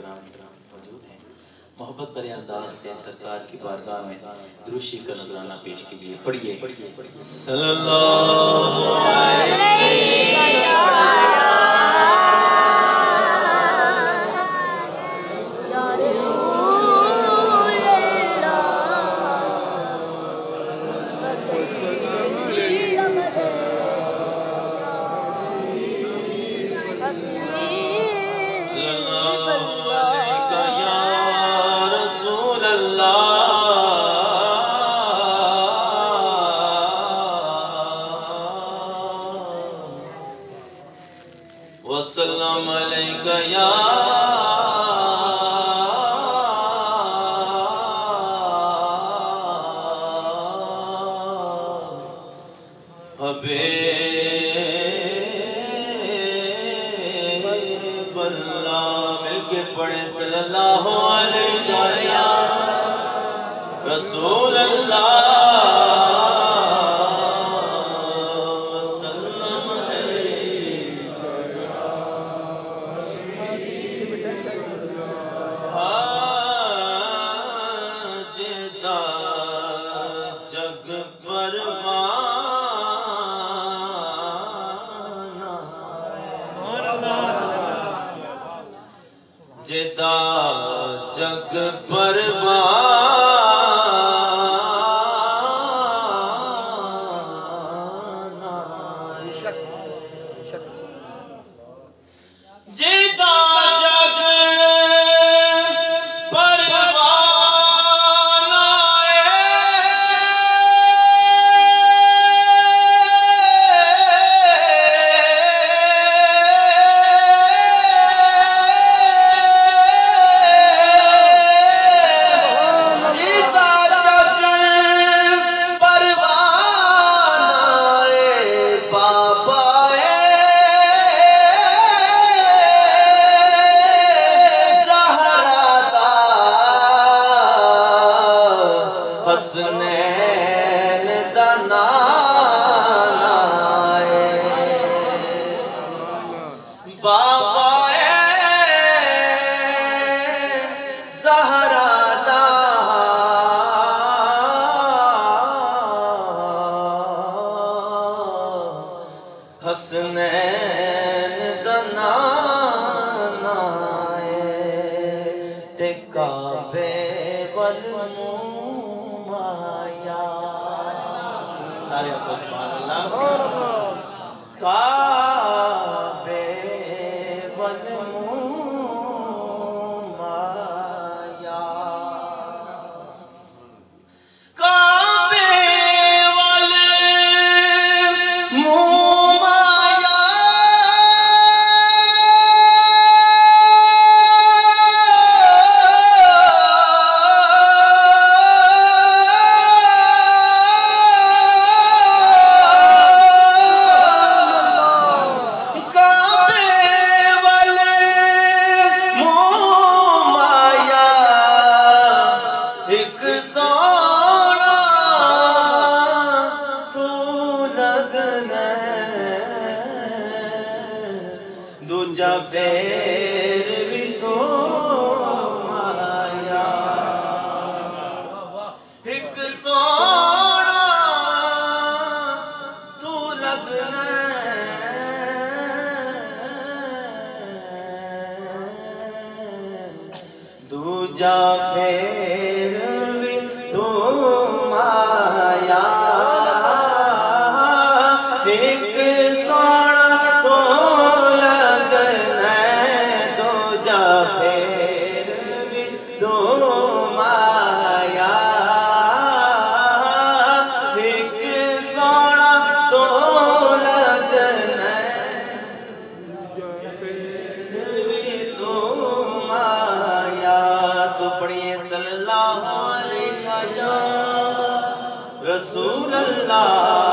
इकराम मौजूद हैं। मोहब्बत भरे अंदाज से सरकार की बारगाह में दुरूद शरीफ का नजराना पेश कीजिए। पढ़िए सल्लल्लाहु वसल्लम अलैका या हबीबल्लाह। मिलके पढ़े सल्लल्लाहु अलैका या रसूल अल्लाह। जिदा जग परवाना जिदा जग परवाना हसनैन दा नाना बाबा ज़हरा दा हसनैन दा नाना ते काबे वल सारे सुभान अल्लाह। काबे वल माया काबे वल माया दूजा फेर भी तो माया एक सोना तू लगना दूजा फेर भी तो माया एक रसूल अल्लाह।